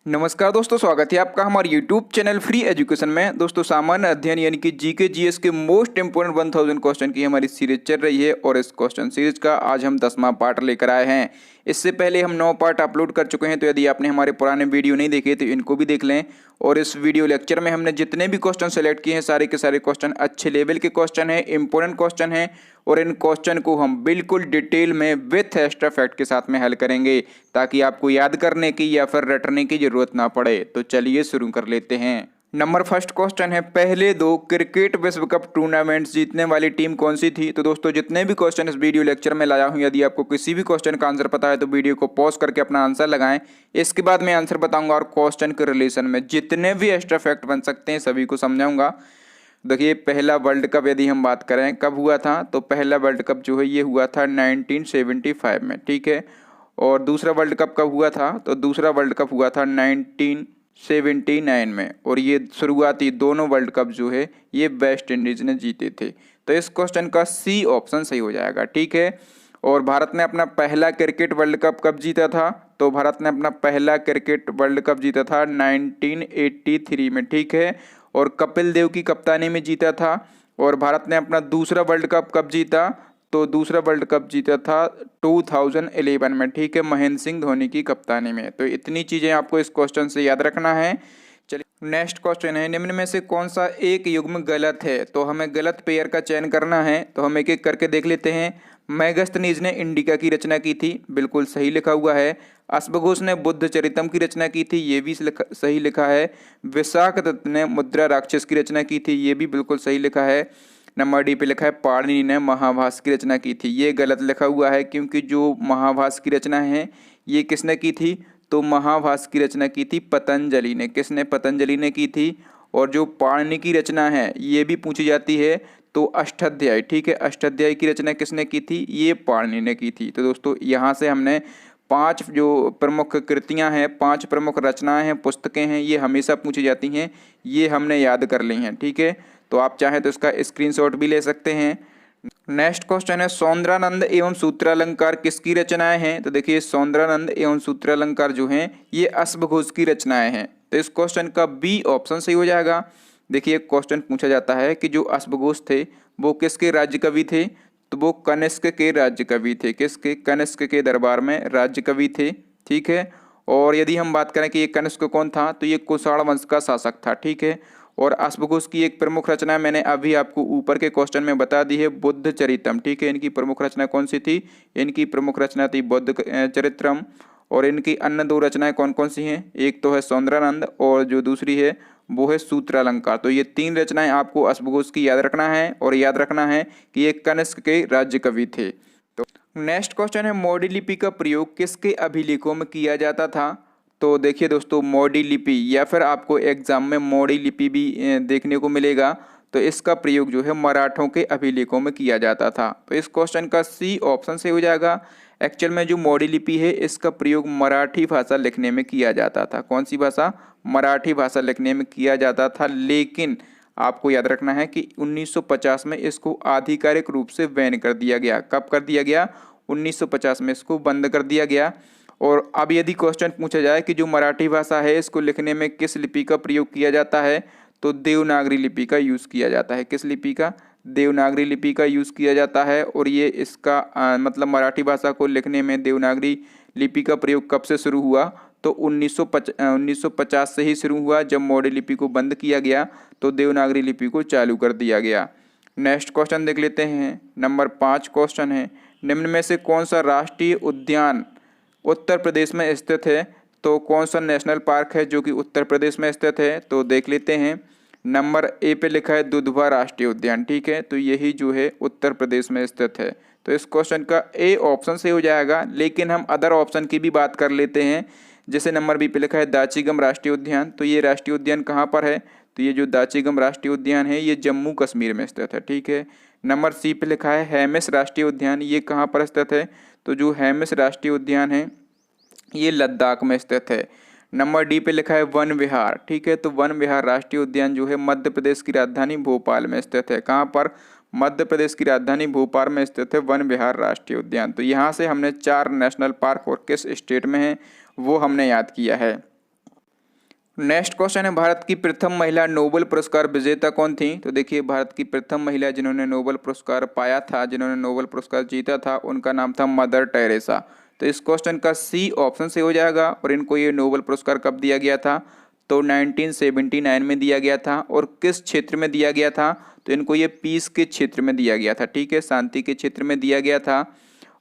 नमस्कार दोस्तों, स्वागत है आपका हमारे YouTube चैनल फ्री एजुकेशन में। दोस्तों, सामान्य अध्ययन यानी कि जीके जीएस के मोस्ट इंपोर्टेंट 1000 क्वेश्चन की हमारी सीरीज चल रही है और इस क्वेश्चन सीरीज का आज हम 10वां पार्ट लेकर आए हैं। इससे पहले हम 9 पार्ट अपलोड कर चुके हैं, तो यदि आपने हमारे पुराने वीडियो नहीं देखे तो इनको भी देख लें। और इस वीडियो लेक्चर में हमने जितने भी क्वेश्चन सेलेक्ट किए हैं सारे के सारे क्वेश्चन अच्छे लेवल के क्वेश्चन हैं, इंपॉर्टेंट क्वेश्चन हैं और इन क्वेश्चन को हम बिल्कुल डिटेल में विथ एक्स्ट्रा फैक्ट के साथ में हल करेंगे ताकि आपको याद करने की या फिर रटने की जरूरत ना पड़े। तो चलिए शुरू कर लेते हैं। नंबर फर्स्ट क्वेश्चन है, पहले 2 क्रिकेट विश्व कप टूर्नामेंट्स जीतने वाली टीम कौन सी थी। तो दोस्तों, जितने भी क्वेश्चन इस वीडियो लेक्चर में लाया हूं, यदि आपको किसी भी क्वेश्चन का आंसर पता है तो वीडियो को पॉज करके अपना आंसर लगाएं। इसके बाद मैं आंसर बताऊंगा और क्वेश्चन के रिलेशन में जितने भी एक्स्ट्रा फैक्ट बन सकते हैं सभी को समझाऊंगा। देखिए, पहला वर्ल्ड कप यदि हम बात करें कब हुआ था, तो पहला वर्ल्ड कप जो है ये हुआ था 1975 में, ठीक है। और दूसरा वर्ल्ड कप कब हुआ था, तो दूसरा वर्ल्ड कप हुआ था 1979 में। और ये शुरुआती दोनों वर्ल्ड कप जो है ये वेस्ट इंडीज ने जीते थे। तो इस क्वेश्चन का सी ऑप्शन सही हो जाएगा, ठीक है। और भारत ने अपना पहला क्रिकेट वर्ल्ड कप कब जीता था, तो भारत ने अपना पहला क्रिकेट वर्ल्ड कप जीता था 1983 में, ठीक है। और कपिल देव की कप्तानी में जीता था। और भारत ने अपना दूसरा वर्ल्ड कप कब जीता, तो दूसरा वर्ल्ड कप जीता था 2011 में, ठीक है, महेंद्र सिंह धोनी की कप्तानी में। तो इतनी चीज़ें आपको इस क्वेश्चन से याद रखना है। चलिए नेक्स्ट क्वेश्चन है, निम्न में से कौन सा एक युग्म गलत है। तो हमें गलत पेयर का चयन करना है, तो हम एक एक करके देख लेते हैं। मेगास्थनीज ने इंडिका की रचना की थी, बिल्कुल सही लिखा हुआ है। अश्वघोष ने बुद्ध चरितम की रचना की थी, ये भी सही लिखा है। विशाखदत्त ने मुद्रा राक्षस की रचना की थी, ये भी बिल्कुल सही लिखा है। नंबर डी पे लिखा है पाणिनि ने महाभाष्य की रचना की थी, ये गलत लिखा हुआ है क्योंकि जो महाभाष्य की रचना है ये किसने की थी, तो महाभाष्य की रचना की थी पतंजलि ने। किसने, पतंजलि ने की थी। और जो पाणिनि की रचना है ये भी पूछी जाती है, तो अष्टाध्यायी, ठीक है, अष्टाध्यायी की रचना किसने की थी, ये पाणिनि ने की थी। तो दोस्तों, यहाँ से हमने 5 जो प्रमुख कृतियाँ हैं, 5 प्रमुख रचनाएं हैं, पुस्तकें हैं, ये हमेशा पूछी जाती हैं, ये हमने याद कर ली हैं, ठीक है। तो आप चाहें तो इसका स्क्रीनशॉट भी ले सकते हैं। नेक्स्ट क्वेश्चन है, सौंदरानंद एवं सूत्रालंकार किसकी रचनाएं हैं। तो देखिए, सौंदरानंद एवं सूत्रालंकार जो हैं ये अश्वघोष की रचनाएं हैं। तो इस क्वेश्चन का बी ऑप्शन सही हो जाएगा। देखिए, क्वेश्चन पूछा जाता है कि जो अश्वघोष थे वो किसके राज्य कवि थे, तो वो कनिष्क के राज्य कवि थे। किसके, कनिष्क के दरबार में राज्य कवि थे, ठीक है। और यदि हम बात करें कि ये कनिष्क कौन था, तो ये कुषाण वंश का शासक था, ठीक है। और अश्वघोष की एक प्रमुख रचना मैंने अभी आपको ऊपर के क्वेश्चन में बता दी है, बुद्ध चरितम, ठीक है। इनकी प्रमुख रचना कौन सी थी, इनकी प्रमुख रचना थी बुद्ध चरित्रम। और इनकी अन्य 2 रचनाएं कौन कौन सी हैं, एक तो है सौंदरानंद और जो दूसरी है वो है सूत्रालंकार। तो ये 3 रचनाएं आपको अश्वघोष की याद रखना है और याद रखना है कि ये कनिष्क के राज्य कवि थे। तो नेक्स्ट क्वेश्चन है, मोडी लिपि का प्रयोग किसके अभिलेखों में किया जाता था। तो देखिए दोस्तों, मोडी लिपि या फिर आपको एग्जाम में मोडी लिपि भी देखने को मिलेगा, तो इसका प्रयोग जो है मराठों के अभिलेखों में किया जाता था। तो इस क्वेश्चन का सी ऑप्शन से हो जाएगा। एक्चुअल में जो मोडी लिपि है इसका प्रयोग मराठी भाषा लिखने में किया जाता था। कौन सी भाषा, मराठी भाषा लिखने में किया जाता था। लेकिन आपको याद रखना है कि 1950 में इसको आधिकारिक रूप से बैन कर दिया गया। कब कर दिया गया, 1950 में इसको बंद कर दिया गया। और अब यदि क्वेश्चन पूछा जाए कि जो मराठी भाषा है इसको लिखने में किस लिपि का प्रयोग किया जाता है, तो देवनागरी लिपि का यूज़ किया जाता है। किस लिपि का, देवनागरी लिपि का यूज़ किया जाता है। और ये इसका मतलब मराठी भाषा को लिखने में देवनागरी लिपि का प्रयोग कब से शुरू हुआ, तो 1950 से ही शुरू हुआ। जब मोडी लिपि को बंद किया गया तो देवनागरी लिपि को चालू कर दिया गया। नेक्स्ट क्वेश्चन देख लेते हैं। नंबर 5 क्वेश्चन है, निम्न में से कौन सा राष्ट्रीय उद्यान उत्तर प्रदेश में स्थित है। तो कौन सा नेशनल पार्क है जो कि उत्तर प्रदेश में स्थित है, तो देख लेते हैं। नंबर ए पे लिखा है दुधवा राष्ट्रीय उद्यान, ठीक है। तो यही जो है उत्तर प्रदेश में स्थित है। तो इस क्वेश्चन का ए ऑप्शन से हो जाएगा। लेकिन हम अदर ऑप्शन की भी बात कर लेते हैं। जैसे नंबर बी पे लिखा है दाचीगम राष्ट्रीय उद्यान, तो ये राष्ट्रीय उद्यान कहाँ पर है, तो ये जो दाचीगम राष्ट्रीय उद्यान है ये जम्मू कश्मीर में स्थित है, ठीक है। नंबर सी पे लिखा है हेमिस राष्ट्रीय उद्यान, ये कहाँ पर स्थित है, तो जो हेमिस राष्ट्रीय उद्यान है ये लद्दाख में स्थित है। नंबर डी पे लिखा है वन विहार, ठीक है। तो वन विहार राष्ट्रीय उद्यान जो है मध्य प्रदेश की राजधानी भोपाल में स्थित है। कहाँ पर, मध्य प्रदेश की राजधानी भोपाल में स्थित है वन विहार राष्ट्रीय उद्यान। तो यहाँ से हमने 4 नेशनल पार्क और किस स्टेट में है वो हमने याद किया है। नेक्स्ट क्वेश्चन है, भारत की प्रथम महिला नोबेल पुरस्कार विजेता कौन थी? तो देखिए, भारत की प्रथम महिला जिन्होंने नोबेल पुरस्कार पाया था, जिन्होंने नोबेल पुरस्कार जीता था, उनका नाम था मदर टेरेसा। तो इस क्वेश्चन का सी ऑप्शन से हो जाएगा। और इनको ये नोबेल पुरस्कार कब दिया गया था? तो 1979 में दिया गया था। और किस क्षेत्र में दिया गया था? तो इनको ये पीस के क्षेत्र में दिया गया था, ठीक है, शांति के क्षेत्र में दिया गया था।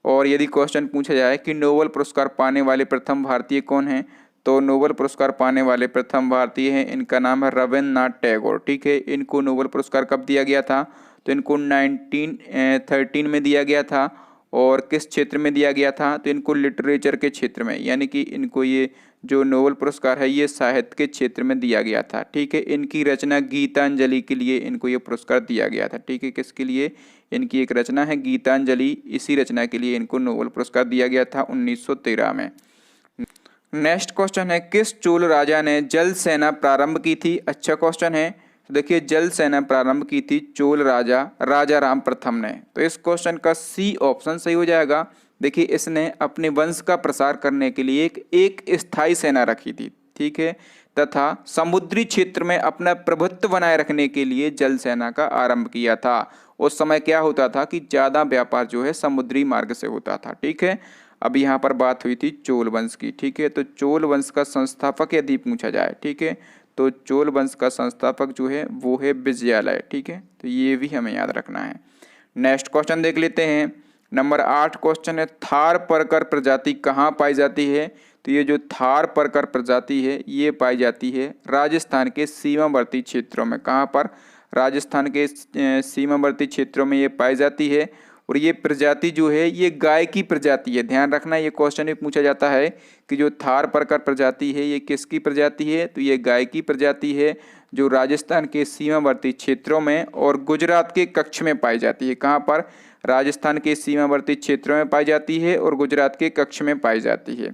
और यदि क्वेश्चन पूछा जाए कि नोबेल पुरस्कार पाने वाले प्रथम भारतीय कौन हैं, तो नोबेल पुरस्कार पाने वाले प्रथम भारतीय हैं, इनका नाम है रविन्द्रनाथ टैगोर, ठीक है। इनको नोबेल पुरस्कार कब दिया गया था? तो इनको 1913 में दिया गया था। और किस क्षेत्र में दिया गया था? तो इनको लिटरेचर के क्षेत्र में, यानी कि इनको ये जो नोबेल पुरस्कार है ये साहित्य के क्षेत्र में दिया गया था, ठीक है। इनकी रचना गीतांजलि के लिए इनको ये पुरस्कार दिया गया था, ठीक है। किसके लिए? इनकी एक रचना है गीतांजलि, इसी रचना के लिए इनको नोबेल पुरस्कार दिया गया था 1913 में। नेक्स्ट क्वेश्चन है, किस चोल राजा ने जल सेना प्रारंभ की थी? अच्छा क्वेश्चन है। तो देखिए, जल सेना प्रारंभ की थी चोल राजा राजा राम प्रथम ने। तो इस क्वेश्चन का सी ऑप्शन सही हो जाएगा। देखिए, इसने अपने वंश का प्रसार करने के लिए एक स्थायी सेना रखी थी, ठीक है, तथा समुद्री क्षेत्र में अपना प्रभुत्व बनाए रखने के लिए जल सेना का आरंभ किया था। उस समय क्या होता था कि ज़्यादा व्यापार जो है समुद्री मार्ग से होता था, ठीक है। अब यहाँ पर बात हुई थी चोल वंश की, ठीक है। तो चोल वंश का संस्थापक यदि पूछा जाए, ठीक है, तो चोल वंश का संस्थापक जो है वो है विजयालय, ठीक है। तो ये भी हमें याद रखना है। नेक्स्ट क्वेश्चन देख लेते हैं। नंबर 8 क्वेश्चन है, थार परकर प्रजाति कहाँ पाई जाती है? तो ये जो थार परकर प्रजाति है ये पाई जाती है राजस्थान के सीमावर्ती क्षेत्रों में। कहाँ पर? राजस्थान के सीमावर्ती क्षेत्रों में ये पाई जाती है। और ये प्रजाति जो है ये गाय की प्रजाति है। ध्यान रखना, ये क्वेश्चन भी पूछा जाता है कि जो थार परकर प्रजाति है ये किसकी प्रजाति है? तो ये गाय की प्रजाति है, जो राजस्थान के सीमावर्ती क्षेत्रों में और गुजरात के कच्छ में पाई जाती है। कहाँ पर? राजस्थान के सीमावर्ती क्षेत्रों में पाई जाती है और गुजरात के कच्छ में पाई जाती है।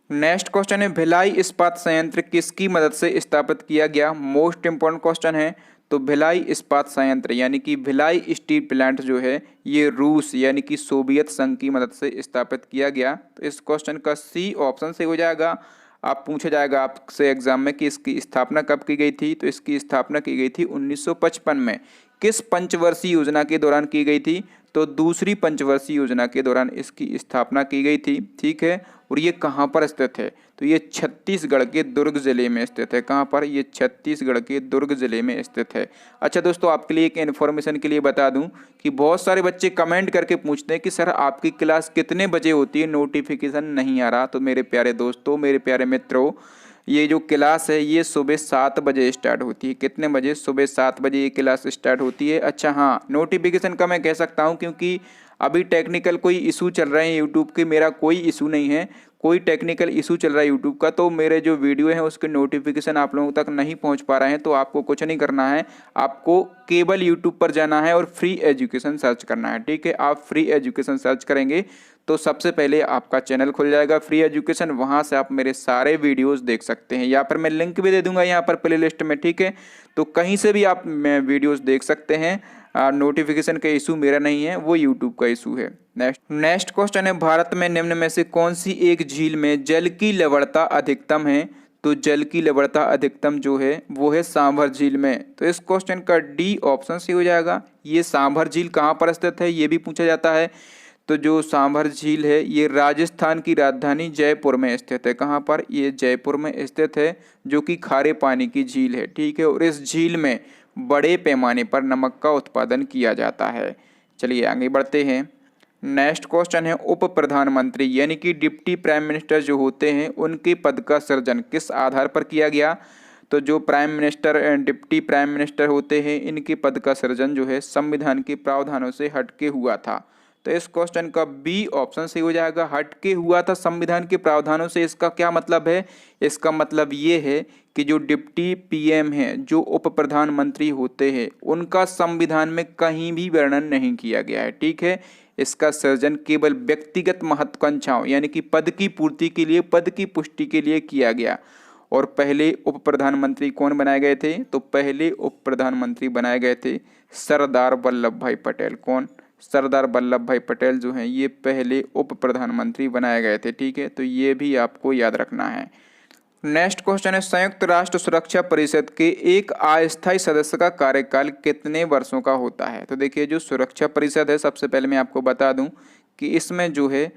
नेक्स्ट क्वेश्चन है, भिलाई इस्पात संयंत्र किसकी मदद से स्थापित किया गया? मोस्ट इंपॉर्टेंट क्वेश्चन है। तो भिलाई इस्पात संयंत्र यानी कि भिलाई स्टील प्लांट जो है ये रूस यानी कि सोवियत संघ की मदद से स्थापित किया गया। तो इस क्वेश्चन का सी ऑप्शन से हो जाएगा। आप पूछा जाएगा आपसे एग्जाम में कि इसकी स्थापना कब की गई थी? तो इसकी स्थापना की गई थी 1955 में। किस पंचवर्षीय योजना के दौरान की गई थी? तो दूसरी पंचवर्षीय योजना के दौरान इसकी स्थापना की गई थी, ठीक है। और ये कहाँ पर स्थित है? तो ये छत्तीसगढ़ के दुर्ग जिले में स्थित है। कहाँ पर? ये छत्तीसगढ़ के दुर्ग जिले में स्थित है। अच्छा दोस्तों, आपके लिए एक इन्फॉर्मेशन के लिए बता दूं कि बहुत सारे बच्चे कमेंट करके पूछते हैं कि सर आपकी क्लास कितने बजे होती है, नोटिफिकेशन नहीं आ रहा। तो मेरे प्यारे दोस्तों, मेरे प्यारे मित्रों, ये जो क्लास है ये सुबह 7 बजे स्टार्ट होती है। कितने बजे? सुबह 7 बजे ये क्लास स्टार्ट होती है। अच्छा हाँ, नोटिफिकेशन का मैं कह सकता हूँ क्योंकि अभी टेक्निकल कोई इशू चल रहे हैं यूट्यूब के। मेरा कोई इशू नहीं है, कोई टेक्निकल इशू चल रहा है यूट्यूब का, तो मेरे जो वीडियो हैं उसके नोटिफिकेशन आप लोगों तक नहीं पहुंच पा रहे हैं। तो आपको कुछ नहीं करना है, आपको केवल यूट्यूब पर जाना है और फ्री एजुकेशन सर्च करना है, ठीक है। आप फ्री एजुकेशन सर्च करेंगे तो सबसे पहले आपका चैनल खुल जाएगा फ्री एजुकेशन, वहाँ से आप मेरे सारे वीडियोस देख सकते हैं। या फिर मैं लिंक भी दे दूंगा यहाँ पर प्ले लिस्ट में, ठीक है। तो कहीं से भी आप वीडियोस देख सकते हैं। नोटिफिकेशन का इशू मेरा नहीं है, वो यूट्यूब का इशू है। नेक्स्ट क्वेश्चन है, भारत में निम्न में से कौन सी एक झील में जल की लवणता अधिकतम है? तो जल की लवणता अधिकतम जो है वो है सांभर झील में। तो इस क्वेश्चन का डी ऑप्शन से हो जाएगा। ये सांभर झील कहाँ पर स्थित है ये भी पूछा जाता है। तो जो सांभर झील है ये राजस्थान की राजधानी जयपुर में स्थित है। कहाँ पर? ये जयपुर में स्थित है, जो कि खारे पानी की झील है, ठीक है। और इस झील में बड़े पैमाने पर नमक का उत्पादन किया जाता है। चलिए आगे बढ़ते हैं। नेक्स्ट क्वेश्चन है, उप प्रधानमंत्री यानी कि डिप्टी प्राइम मिनिस्टर जो होते हैं उनके पद का सृजन किस आधार पर किया गया? तो जो prime minister deputy prime minister होते हैं इनके पद का सृजन जो है संविधान के प्रावधानों से हटके हुआ था। तो इस क्वेश्चन का बी ऑप्शन से हो जाएगा। हटके हुआ था संविधान के प्रावधानों से, इसका क्या मतलब है? इसका मतलब ये है कि जो डिप्टी पीएम हैं, जो उप प्रधानमंत्री होते हैं, उनका संविधान में कहीं भी वर्णन नहीं किया गया है, ठीक है। इसका सृजन केवल व्यक्तिगत महत्वाकांक्षाओं यानी कि पद की पूर्ति के लिए, पद की पुष्टि के लिए किया गया। और पहले उप प्रधानमंत्री कौन बनाए गए थे? तो पहले उप प्रधानमंत्री बनाए गए थे सरदार वल्लभ भाई पटेल। कौन? सरदार वल्लभ भाई पटेल जो हैं ये पहले उप प्रधानमंत्री बनाए गए थे, ठीक है। तो ये भी आपको याद रखना है। नेक्स्ट क्वेश्चन है, संयुक्त राष्ट्र सुरक्षा परिषद के एक अस्थायी सदस्य का कार्यकाल कितने वर्षों का होता है। तो देखिए जो सुरक्षा परिषद है, सबसे पहले मैं आपको बता दूं कि इसमें जो है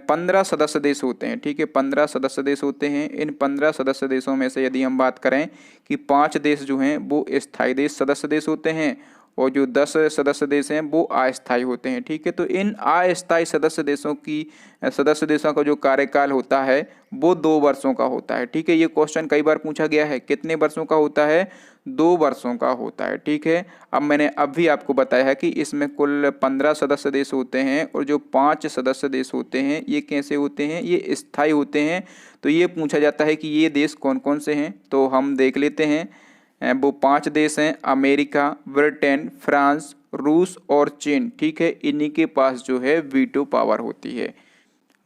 15 सदस्य देश होते हैं। ठीक है, 15 सदस्य देश होते हैं। इन 15 सदस्य देशों में से यदि हम बात करें कि 5 देश जो हैं वो स्थायी देश सदस्य देश होते हैं और जो 10 सदस्य देश हैं वो अस्थायी होते हैं। ठीक है, तो इन अस्थायी सदस्य देशों का जो कार्यकाल होता है वो 2 वर्षों का होता है। ठीक है, ये क्वेश्चन कई बार पूछा गया है, कितने वर्षों का होता है, 2 वर्षों का होता है। ठीक है, अब मैंने अभी आपको बताया है कि इसमें कुल 15 सदस्य देश होते हैं और जो 5 सदस्य देश होते हैं ये कैसे होते हैं, ये स्थायी होते हैं। तो ये पूछा जाता है कि ये देश कौन कौन से हैं, तो हम देख लेते हैं। वो 5 देश हैं, अमेरिका, ब्रिटेन, फ्रांस, रूस और चीन। ठीक है, इन्हीं के पास जो है वीटो पावर होती है।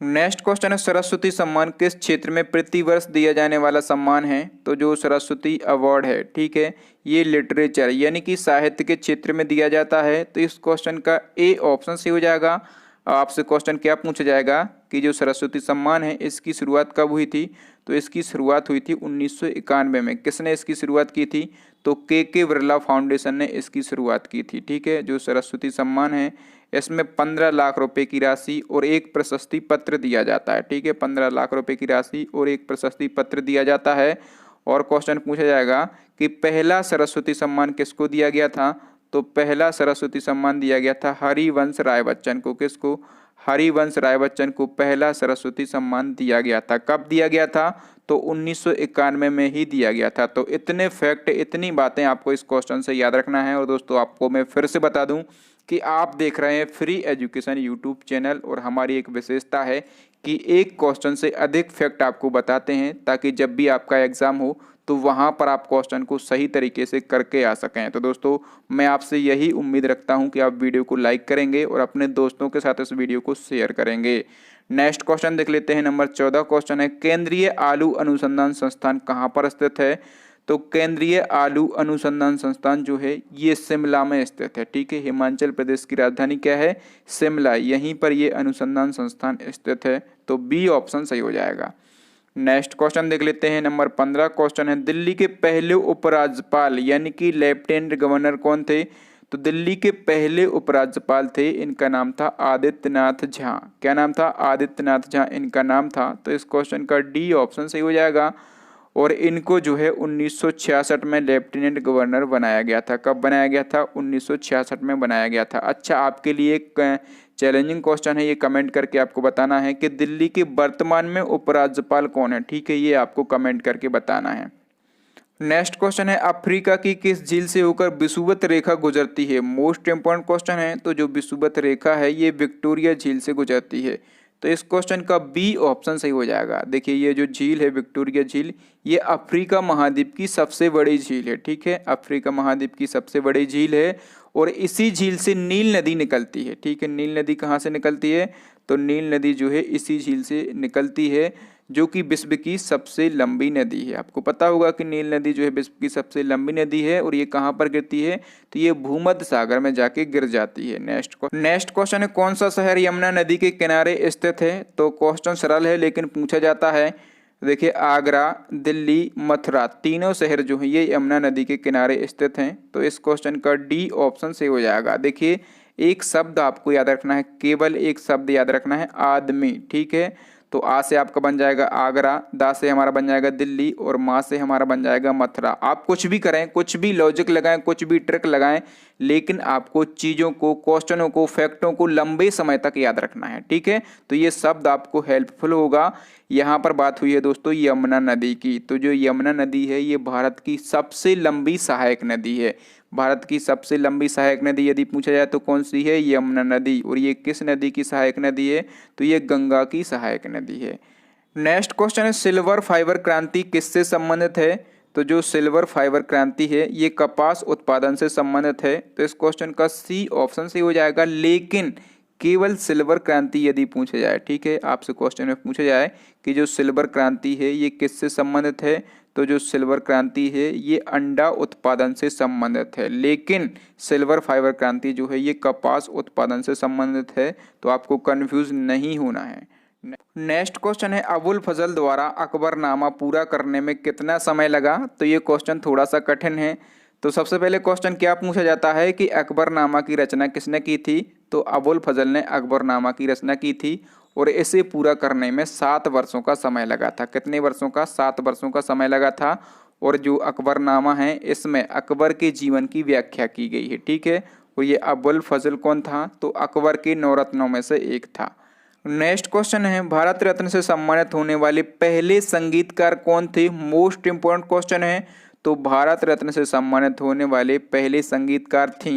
नेक्स्ट क्वेश्चन है, सरस्वती सम्मान किस क्षेत्र में प्रतिवर्ष दिया जाने वाला सम्मान है। तो जो सरस्वती अवार्ड है, ठीक है, ये लिटरेचर यानी कि साहित्य के क्षेत्र में दिया जाता है। तो इस क्वेश्चन का ए ऑप्शन सही हो जाएगा। आपसे क्वेश्चन क्या पूछा जाएगा कि जो सरस्वती सम्मान है इसकी शुरुआत कब हुई थी। तो इसकी शुरुआत हुई थी 1991 में। किसने इसकी शुरुआत की थी, तो के बिरला फाउंडेशन ने इसकी शुरुआत की थी। ठीक है, जो सरस्वती सम्मान है इसमें 15 लाख रुपए की राशि और एक प्रशस्ति पत्र दिया जाता है। ठीक है, 15 लाख रुपए की राशि और एक प्रशस्ति पत्र दिया जाता है। और क्वेश्चन पूछा जाएगा कि पहला सरस्वती सम्मान किसको दिया गया था। तो पहला सरस्वती सम्मान दिया गया था हरिवंश राय बच्चन को। किसको, हरिवंश राय बच्चन को पहला सरस्वती सम्मान दिया गया था। कब दिया गया था, तो 1991 में ही दिया गया था। तो इतने फैक्ट, इतनी बातें आपको इस क्वेश्चन से याद रखना है। और दोस्तों आपको मैं फिर से बता दूं कि आप देख रहे हैं फ्री एजुकेशन यूट्यूब चैनल और हमारी एक विशेषता है कि एक क्वेश्चन से अधिक फैक्ट आपको बताते हैं ताकि जब भी आपका एग्जाम हो तो वहाँ पर आप क्वेश्चन को सही तरीके से करके आ सकें। तो दोस्तों मैं आपसे यही उम्मीद रखता हूँ कि आप वीडियो को लाइक करेंगे और अपने दोस्तों के साथ इस वीडियो को शेयर करेंगे। नेक्स्ट क्वेश्चन देख लेते हैं। नंबर 14 क्वेश्चन है, केंद्रीय आलू अनुसंधान संस्थान कहाँ पर स्थित है। तो केंद्रीय आलू अनुसंधान संस्थान जो है ये शिमला में स्थित है। ठीक है, हिमाचल प्रदेश की राजधानी क्या है, शिमला, यहीं पर ये अनुसंधान संस्थान स्थित है। तो बी ऑप्शन सही हो जाएगा। नेक्स्ट क्वेश्चन देख लेते हैं। नंबर 15 क्वेश्चन है, दिल्ली के पहले उपराज्यपाल यानी कि लेफ्टिनेंट गवर्नर कौन थे। तो दिल्ली के पहले उपराज्यपाल थे, इनका नाम था आदित्यनाथ झा। क्या नाम था, आदित्यनाथ झा इनका नाम था। तो इस क्वेश्चन का डी ऑप्शन सही हो जाएगा। और इनको जो है 1966 में लेफ्टिनेंट गवर्नर बनाया गया था। कब बनाया गया था, 1966 में बनाया गया था। अच्छा, आपके लिए एक चैलेंजिंग क्वेश्चन है, ये कमेंट करके आपको बताना है कि दिल्ली के वर्तमान में उपराज्यपाल कौन है। ठीक है, ये आपको कमेंट करके बताना है। नेक्स्ट क्वेश्चन है, अफ्रीका की किस झील से होकर विषुवत रेखा गुजरती है। मोस्ट इंपॉर्टेंट क्वेश्चन है। तो जो विषुवत रेखा है ये विक्टोरिया झील से गुजरती है। तो इस क्वेश्चन का बी ऑप्शन सही हो जाएगा। देखिए ये जो झील है विक्टोरिया झील, ये अफ्रीका महाद्वीप की सबसे बड़ी झील है। ठीक है, अफ्रीका महाद्वीप की सबसे बड़ी झील है और इसी झील से नील नदी निकलती है। ठीक है, नील नदी कहाँ से निकलती है, तो नील नदी जो है इसी झील से निकलती है, जो कि विश्व की सबसे लंबी नदी है। आपको पता होगा कि नील नदी जो है विश्व की सबसे लंबी नदी है और ये कहाँ पर गिरती है, तो ये भूमध्य सागर में जाके गिर जाती है। नेक्स्ट क्वेश्चन है, कौन सा शहर यमुना नदी के किनारे स्थित है। तो क्वेश्चन सरल है लेकिन पूछा जाता है। देखिए आगरा, दिल्ली, मथुरा, तीनों शहर जो हैं ये यमुना नदी के किनारे स्थित हैं। तो इस क्वेश्चन का डी ऑप्शन से हो जाएगा। देखिए एक शब्द आपको याद रखना है, केवल एक शब्द याद रखना है, आदमी। ठीक है, तो आ से आपका बन जाएगा आगरा, दा से हमारा बन जाएगा दिल्ली और माँ से हमारा बन जाएगा मथुरा। आप कुछ भी करें, कुछ भी लॉजिक लगाएं, कुछ भी ट्रिक लगाएं, लेकिन आपको चीज़ों को, क्वेश्चनों को, फैक्टों को लंबे समय तक याद रखना है। ठीक है, तो ये शब्द आपको हेल्पफुल होगा। यहाँ पर बात हुई है दोस्तों यमुना नदी की। तो जो यमुना नदी है ये भारत की सबसे लंबी सहायक नदी है। भारत की सबसे लंबी सहायक नदी यदि पूछा जाए तो कौन सी है, यमुना नदी। और ये किस नदी की सहायक नदी है, तो ये गंगा की सहायक नदी है। नेक्स्ट क्वेश्चन है, सिल्वर फाइबर क्रांति किससे संबंधित है। तो जो सिल्वर फाइबर क्रांति है ये कपास उत्पादन से संबंधित है। तो इस क्वेश्चन का सी ऑप्शन से हो जाएगा। लेकिन केवल सिल्वर क्रांति यदि पूछा जाए, ठीक है, आपसे क्वेश्चन में पूछा जाए कि जो सिल्वर क्रांति है ये किससे संबंधित है, तो जो सिल्वर क्रांति है ये अंडा उत्पादन से संबंधित है। लेकिन सिल्वर फाइबर क्रांति जो है ये कपास उत्पादन से संबंधित है। तो आपको कंफ्यूज नहीं होना है। नेक्स्ट क्वेश्चन है अबुल फजल द्वारा अकबरनामा पूरा करने में कितना समय लगा। तो ये क्वेश्चन थोड़ा सा कठिन है। तो सबसे पहले क्वेश्चन क्या पूछा जाता है कि अकबरनामा की रचना किसने की थी। तो अबुल फजल ने अकबरनामा की रचना की थी और इसे पूरा करने में 7 वर्षों का समय लगा था। कितने वर्षों का? 7 वर्षों का समय लगा था। और जो अकबरनामा है इसमें अकबर के जीवन की व्याख्या की गई है। ठीक है। और ये अबुल फजल कौन था? तो अकबर के 9 रत्नों में से एक था। नेक्स्ट क्वेश्चन है भारत रत्न से सम्मानित होने वाले पहले संगीतकार कौन थे। मोस्ट इंपोर्टेंट क्वेश्चन है। तो भारत रत्न से सम्मानित होने वाले पहले संगीतकार थी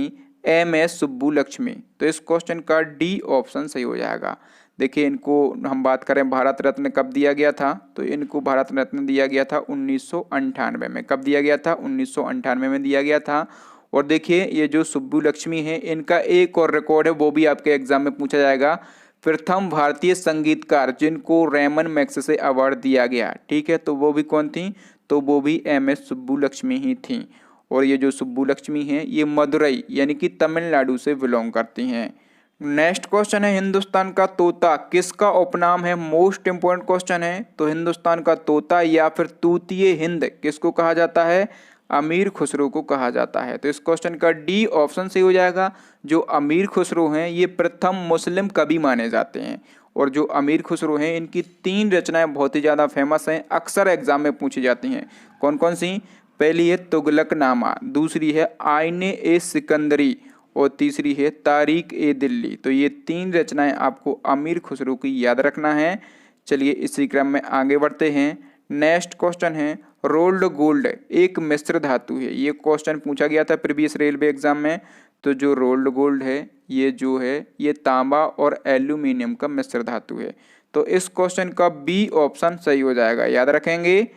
MS सुब्बुलक्ष्मी। तो इस क्वेश्चन का डी ऑप्शन सही हो जाएगा। देखिए इनको हम बात करें भारत रत्न कब दिया गया था। तो इनको भारत रत्न दिया गया था 1998 में। कब दिया गया था? 1998 में दिया गया था। और देखिए ये जो सुब्बुलक्ष्मी है इनका एक और रिकॉर्ड है, वो भी आपके एग्जाम में पूछा जाएगा। प्रथम भारतीय संगीतकार जिनको रैमन मैग्सेसे अवार्ड दिया गया। ठीक है। तो वो भी कौन थी? तो वो भी MS सुब्बुलक्ष्मी ही थी। और ये जो सुब्बुलक्ष्मी है ये मदुरई यानी कि तमिलनाडु से बिलोंग करती हैं। नेक्स्ट क्वेश्चन है हिंदुस्तान का तोता किसका उपनाम है। मोस्ट इंपोर्टेंट क्वेश्चन है। तो हिंदुस्तान का तोता या फिर तूतिए हिंद किसको कहा जाता है? अमीर खुसरो को कहा जाता है। तो इस क्वेश्चन का डी ऑप्शन सही हो जाएगा। जो अमीर खुसरो हैं ये प्रथम मुस्लिम कवि माने जाते हैं। और जो अमीर खुसरो हैं इनकी 3 रचनाएं बहुत ही ज़्यादा फेमस हैं, अक्सर एग्जाम में पूछी जाती हैं। कौन कौन सी? पहली है तुगलकनामा, दूसरी है आईने ए सिकंदरी और तीसरी है तारीख ए दिल्ली। तो ये 3 रचनाएं आपको अमीर खुसरो की याद रखना है। चलिए इसी क्रम में आगे बढ़ते हैं। नेक्स्ट क्वेश्चन है रोल्ड गोल्ड एक मिश्र धातु है। ये क्वेश्चन पूछा गया था प्रीवियस रेलवे एग्जाम में। तो जो रोल्ड गोल्ड है ये जो है ये तांबा और एल्यूमिनियम का मिश्र धातु है। तो इस क्वेश्चन का बी ऑप्शन सही हो जाएगा, याद रखेंगे।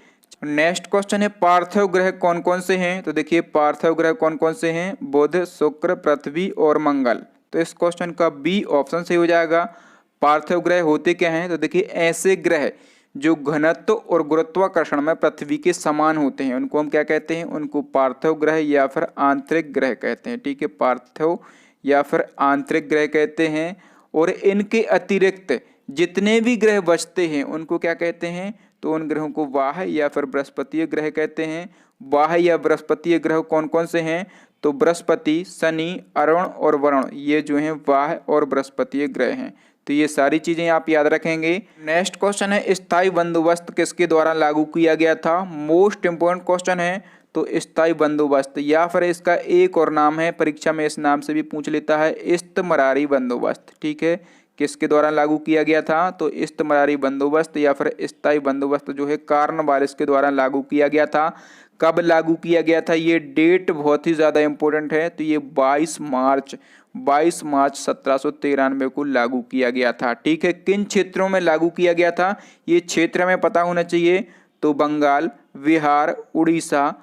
नेक्स्ट क्वेश्चन है पार्थिव ग्रह कौन कौन से हैं। तो देखिए पार्थिव ग्रह कौन कौन से हैं? बुध, शुक्र, पृथ्वी और मंगल। तो इस क्वेश्चन का बी ऑप्शन सही हो जाएगा। पार्थिव ग्रह होते क्या हैं? तो देखिए ऐसे ग्रह जो घनत्व और गुरुत्वाकर्षण में पृथ्वी के समान होते हैं उनको हम क्या कहते हैं? उनको पार्थिव ग्रह या फिर आंतरिक ग्रह कहते हैं। ठीक है। पार्थिव या फिर आंतरिक ग्रह कहते हैं। और इनके अतिरिक्त जितने भी ग्रह बचते हैं उनको क्या कहते हैं? तो उन ग्रहों को बाह्य या फिर बृहस्पतीय ग्रह कहते हैं। बाह्य या बृहस्पतीय ग्रह कौन कौन से हैं? तो बृहस्पति, शनि, अरुण और वरुण ये जो हैं बाह्य और बृहस्पतीय ग्रह हैं। तो ये सारी चीजें आप याद रखेंगे। नेक्स्ट क्वेश्चन है स्थायी बंदोबस्त किसके द्वारा लागू किया गया था। मोस्ट इंपोर्टेंट क्वेश्चन है। तो स्थायी बंदोबस्त या फिर इसका एक और नाम है, परीक्षा में इस नाम से भी पूछ लेता है, इस्तमरारी बंदोबस्त। ठीक है। किसके द्वारा लागू किया गया था? तो इस्तमरारी बंदोबस्त या फिर स्थायी बंदोबस्त जो है कॉर्नवालिस के द्वारा लागू किया गया था। कब लागू किया गया था? ये डेट बहुत ही ज़्यादा इंपॉर्टेंट है। तो ये 22 मार्च 1793 को लागू किया गया था। ठीक है। किन क्षेत्रों में लागू किया गया था? ये क्षेत्र हमें पता होना चाहिए। तो बंगाल, बिहार, उड़ीसा,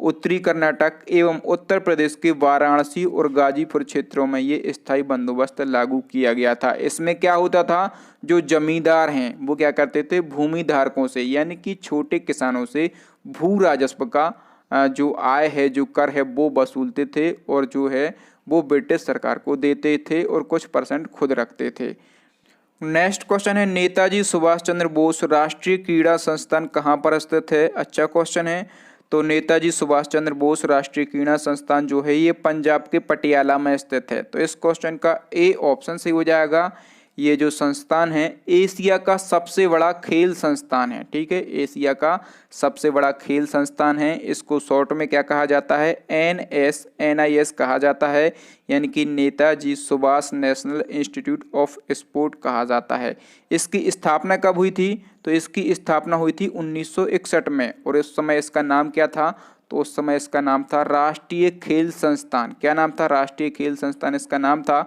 उत्तरी कर्नाटक एवं उत्तर प्रदेश के वाराणसी और गाजीपुर क्षेत्रों में ये स्थायी बंदोबस्त लागू किया गया था। इसमें क्या होता था? जो जमींदार हैं वो क्या करते थे? भूमि धारकों से यानी कि छोटे किसानों से भू राजस्व का जो आय है, जो कर है वो वसूलते थे और जो है वो ब्रिटिश सरकार को देते थे और कुछ % खुद रखते थे। नेक्स्ट क्वेश्चन है नेताजी सुभाष चंद्र बोस राष्ट्रीय क्रीड़ा संस्थान कहाँ पर स्थित है। अच्छा क्वेश्चन है। तो नेताजी सुभाष चंद्र बोस राष्ट्रीय क्रीड़ा संस्थान जो है ये पंजाब के पटियाला में स्थित है। तो इस क्वेश्चन का ए ऑप्शन सही हो जाएगा। ये जो संस्थान है एशिया का सबसे बड़ा खेल संस्थान है। ठीक है। एशिया का सबसे बड़ा खेल संस्थान है। इसको शॉर्ट में क्या कहा जाता है? NIS कहा जाता है, यानी कि Netaji Subhash national institute of sport कहा जाता है। इसकी स्थापना कब हुई थी? तो इसकी स्थापना हुई थी 1961 में। और उस समय इसका नाम क्या था? तो उस समय इसका नाम था राष्ट्रीय खेल संस्थान। क्या नाम था? राष्ट्रीय खेल संस्थान इसका नाम था।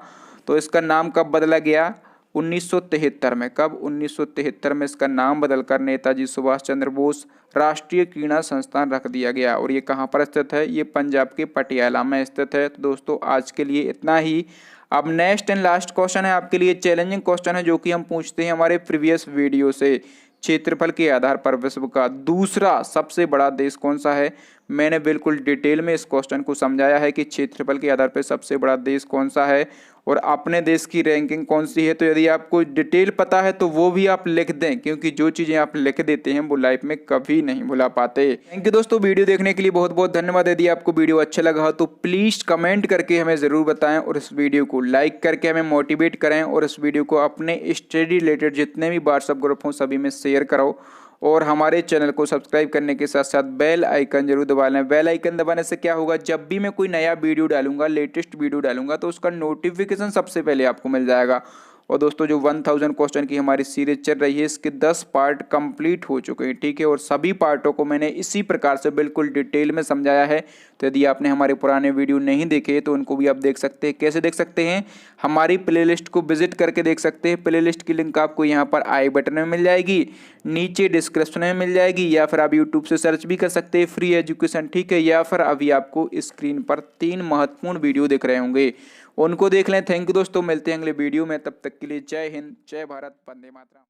तो इसका नाम कब बदला गया? 1973 में। कब? 1973 में इसका नाम बदलकर नेताजी सुभाष चंद्र बोस राष्ट्रीय क्रीड़ा संस्थान रख दिया गया। और ये कहाँ पर स्थित है? ये पंजाब के पटियाला में स्थित है। तो दोस्तों आज के लिए इतना ही। अब नेक्स्ट एंड लास्ट क्वेश्चन है आपके लिए, चैलेंजिंग क्वेश्चन है जो कि हम पूछते हैं हमारे प्रीवियस वीडियो से। क्षेत्रफल के आधार पर विश्व का दूसरा सबसे बड़ा देश कौन सा है? मैंने बिल्कुल डिटेल में इस क्वेश्चन को समझाया है कि क्षेत्रफल के आधार पर सबसे बड़ा देश कौन सा है और अपने देश की रैंकिंग कौन सी है। तो यदि आपको डिटेल पता है तो वो भी आप लिख दें, क्योंकि जो चीज़ें आप लिख देते हैं वो लाइफ में कभी नहीं भुला पाते। थैंक यू दोस्तों, वीडियो देखने के लिए बहुत बहुत धन्यवाद। यदि आपको वीडियो अच्छा लगा हो तो प्लीज़ कमेंट करके हमें ज़रूर बताएं और इस वीडियो को लाइक करके हमें मोटिवेट करें और इस वीडियो को अपने स्टडी रिलेटेड जितने भी व्हाट्सएप ग्रुप हों सभी में शेयर करो और हमारे चैनल को सब्सक्राइब करने के साथ साथ बेल आइकन जरूर दबा लें। बेल आइकन दबाने से क्या होगा, जब भी मैं कोई नया वीडियो डालूंगा, लेटेस्ट वीडियो डालूंगा, तो उसका नोटिफिकेशन सबसे पहले आपको मिल जाएगा। और दोस्तों जो 1000 क्वेश्चन की हमारी सीरीज चल रही है इसके 10 पार्ट कंप्लीट हो चुके हैं, ठीक है। और सभी पार्टों को मैंने इसी प्रकार से बिल्कुल डिटेल में समझाया है। तो यदि आपने हमारे पुराने वीडियो नहीं देखे तो उनको भी आप देख सकते हैं। कैसे देख सकते हैं, हमारी प्लेलिस्ट को विजिट करके देख सकते हैं। प्लेलिस्ट की लिंक आपको यहाँ पर आई बटन में मिल जाएगी, नीचे डिस्क्रिप्शन में मिल जाएगी, या फिर आप यूट्यूब से सर्च भी कर सकते हैं फ्री एजुकेशन, ठीक है। या फिर अभी आपको स्क्रीन पर 3 महत्वपूर्ण वीडियो दिख रहे होंगे, उनको देख लें। थैंक यू दोस्तों, मिलते हैं अगले वीडियो में, तब तक के लिए जय हिंद, जय भारत, वंदे मातरम।